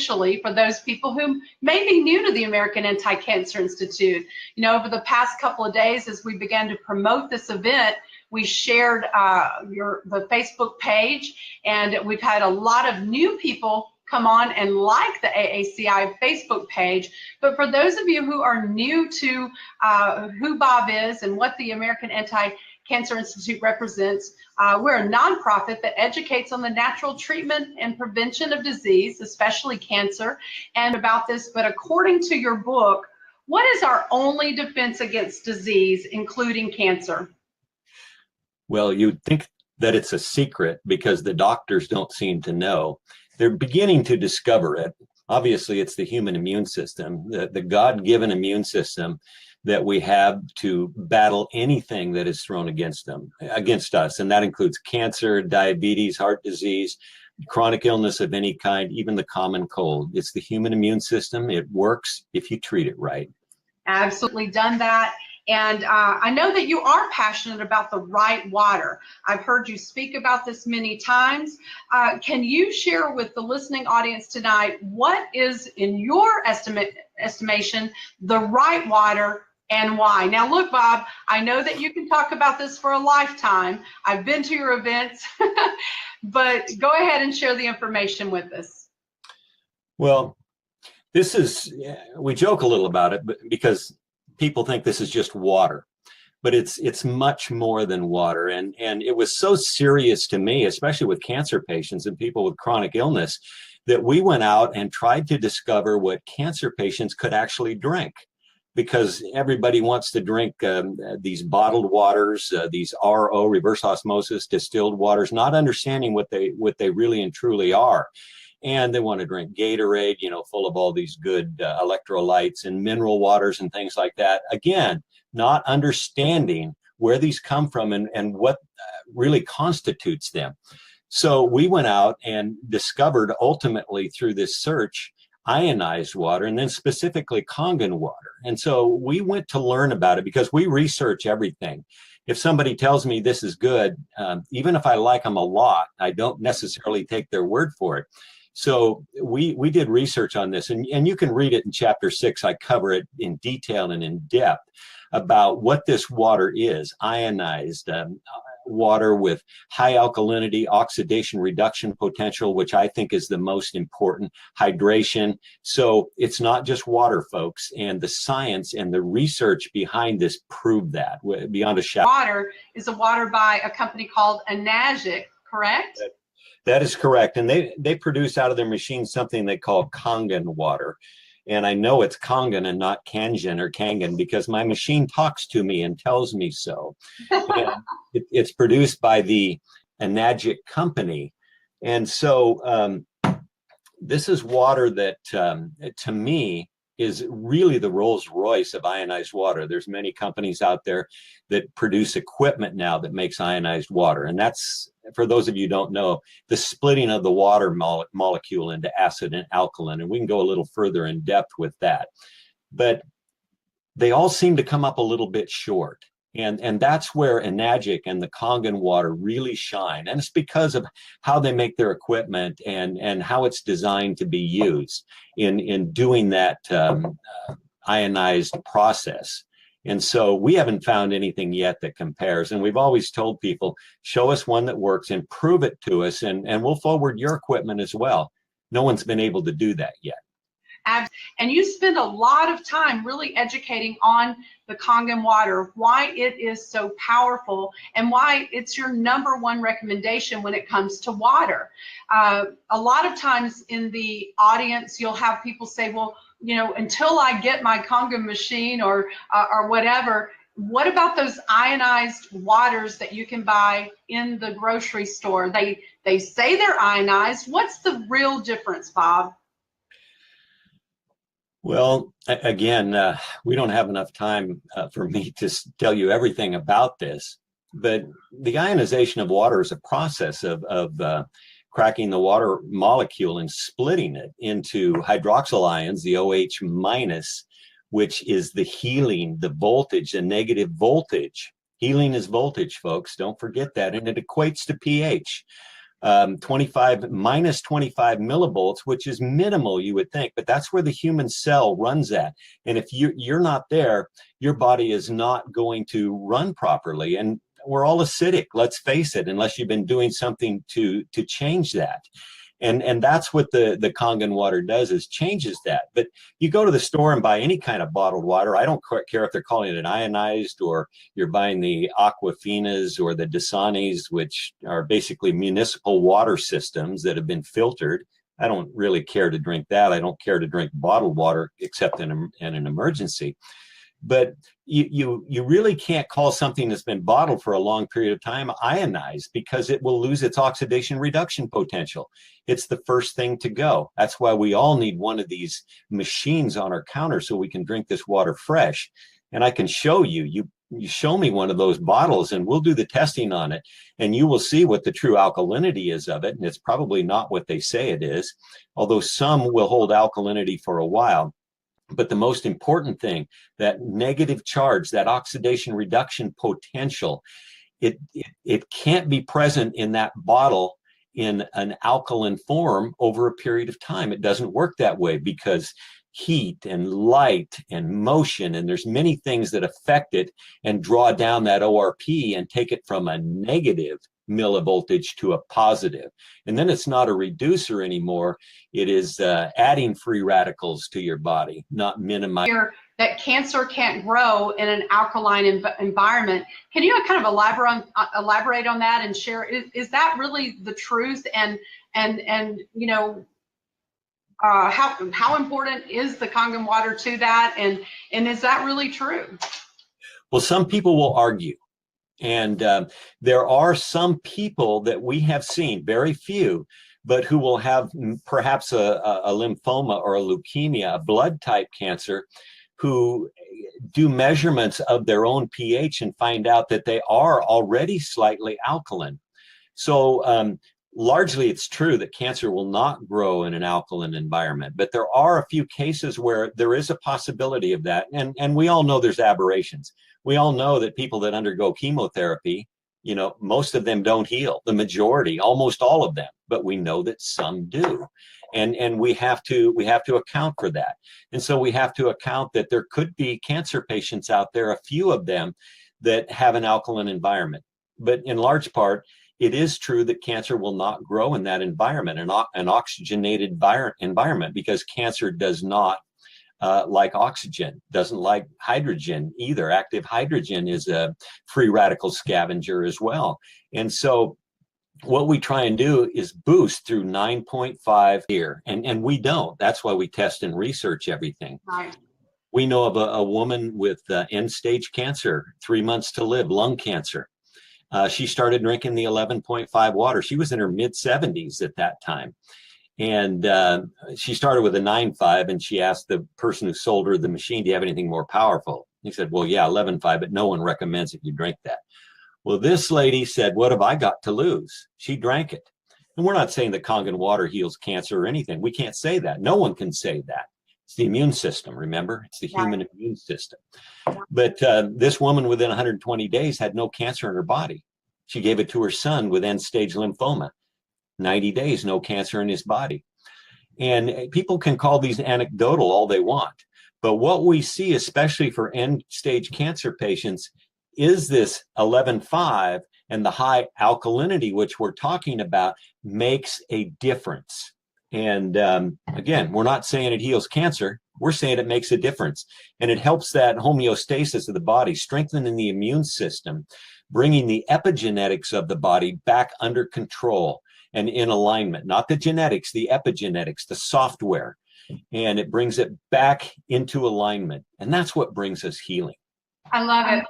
officially for those people who may be new to the American Anti-Cancer Institute. You know, over the past couple of days, as we began to promote this event, we shared the Facebook page, and we've had a lot of new people come on and like the AACI Facebook page. But for those of you who are new to who Bob is and what the American Anti-Cancer Institute represents, we're a nonprofit that educates on the natural treatment and prevention of disease, especially cancer, and about this. But according to your book, what is our only defense against disease, including cancer? Well, you'd think that it's a secret because the doctors don't seem to know. They're beginning to discover it. Obviously, it's the human immune system, the God-given immune system that we have to battle anything that is thrown against us. And that includes cancer, diabetes, heart disease, chronic illness of any kind, even the common cold. It's the human immune system. It works if you treat it right. Absolutely done that. And I know that you are passionate about the right water. I've heard you speak about this many times. Can you share with the listening audience tonight what is, in your estimation, the right water and why? Now, look, Bob, I know that you can talk about this for a lifetime. I've been to your events, but go ahead and share the information with us. Well, this is, we joke a little about it, but because people think this is just water, but it's much more than water. And it was so serious to me, especially with cancer patients and people with chronic illness, that we went out and tried to discover what cancer patients could actually drink, because everybody wants to drink these bottled waters, these RO, reverse osmosis, distilled waters, not understanding what they really and truly are. And they want to drink Gatorade, you know, full of all these good electrolytes and mineral waters and things like that. Again, not understanding where these come from and what really constitutes them. So we went out and discovered, ultimately through this search, ionized water, and then specifically Kangen water. And so we went to learn about it because we research everything. If somebody tells me this is good, even if I like them a lot, I don't necessarily take their word for it. So we did research on this, and you can read it in chapter 6. I cover it in detail and in depth about what this water is: ionized water with high alkalinity, oxidation reduction potential, which I think is the most important, hydration. So it's not just water, folks, and the science and the research behind this prove that beyond a shadow. Water is a water by a company called Enagic, correct? That is correct. And they produce out of their machine something they call Kangen water. And I know it's Kangen and not Kangen or Kangen because my machine talks to me and tells me so. It's produced by the Enagic company. And so this is water that, to me, is really the Rolls Royce of ionized water. There's many companies out there that produce equipment now that makes ionized water. And that's, for those of you who don't know, the splitting of the water molecule into acid and alkaline. And we can go a little further in depth with that. But they all seem to come up a little bit short. And that's where Enagic and the Kangen water really shine. And it's because of how they make their equipment and how it's designed to be used in doing that ionized process. And so we haven't found anything yet that compares. And we've always told people, show us one that works and prove it to us, and we'll forward your equipment as well. No one's been able to do that yet. And you spend a lot of time really educating on the Kangen water, why it is so powerful and why it's your #1 recommendation when it comes to water. A lot of times in the audience, you'll have people say, well, you know, until I get my Kangen machine or whatever, what about those ionized waters that you can buy in the grocery store? They say they're ionized. What's the real difference, Bob? Well, again, we don't have enough time for me to tell you everything about this, but the ionization of water is a process of cracking the water molecule and splitting it into hydroxyl ions, the OH minus, which is the healing, the voltage, the negative voltage. Healing is voltage, folks. Don't forget that. And it equates to pH. minus 25 millivolts, which is minimal, you would think, but that's where the human cell runs at. And if you're not there, your body is not going to run properly. And we're all acidic, let's face it, unless you've been doing something to change that. And that's what the Kangen water does, is changes that. But you go to the store and buy any kind of bottled water. I don't care if they're calling it ionized, or you're buying the Aquafinas or the Dasanis, which are basically municipal water systems that have been filtered. I don't really care to drink that. I don't care to drink bottled water except in an emergency. But you really can't call something that's been bottled for a long period of time ionized, because it will lose its oxidation reduction potential. It's the first thing to go. That's why we all need one of these machines on our counter so we can drink this water fresh. And I can show you, you show me one of those bottles and we'll do the testing on it, and you will see what the true alkalinity is of it. And it's probably not what they say it is, although some will hold alkalinity for a while. But the most important thing, that negative charge, that oxidation reduction potential, it can't be present in that bottle in an alkaline form over a period of time. It doesn't work that way, because heat and light and motion, and there's many things that affect it and draw down that ORP and take it from a negative millivoltage to a positive. And then it's not a reducer anymore. It is adding free radicals to your body, not minimizing. That cancer can't grow in an alkaline environment. Can you kind of elaborate on that and share? Is that really the truth? And you know, how important is the Kangen water to that? And is that really true? Well, some people will argue. And there are some people that we have seen, very few, but who will have perhaps a lymphoma or a leukemia, a blood type cancer, who do measurements of their own pH and find out that they are already slightly alkaline. So largely it's true that cancer will not grow in an alkaline environment, but there are a few cases where there is a possibility of that. And we all know there's aberrations. We all know that people that undergo chemotherapy, you know, most of them don't heal. The majority, almost all of them, but we know that some do. And we have to account for that. And so we have to account that there could be cancer patients out there, a few of them, that have an alkaline environment. But in large part, it is true that cancer will not grow in that environment, an oxygenated environment, because cancer does not like oxygen, doesn't like hydrogen either. Active hydrogen is a free radical scavenger as well. And so what we try and do is boost through 9.5 here, and we don't. That's why we test and research everything. Right. We know of a woman with end-stage cancer, 3 months to live, lung cancer. She started drinking the 11.5 water. She was in her mid-70s at that time. And she started with a 9.5, and she asked the person who sold her the machine, do you have anything more powerful? He said, well, yeah, 11.5, but no one recommends that you drink that. Well, this lady said, what have I got to lose? She drank it. And we're not saying that Kangen water heals cancer or anything. We can't say that. No one can say that. It's the immune system, remember? It's the human immune system. But this woman within 120 days had no cancer in her body. She gave it to her son with end-stage lymphoma. 90 days, no cancer in his body. And people can call these anecdotal all they want. But what we see, especially for end-stage cancer patients, is this 11.5, and the high alkalinity, which we're talking about, makes a difference. And again, we're not saying it heals cancer. We're saying it makes a difference. And it helps that homeostasis of the body, strengthening the immune system, bringing the epigenetics of the body back under control and in alignment. Not the genetics, the epigenetics, the software. And it brings it back into alignment. And that's what brings us healing. I love it.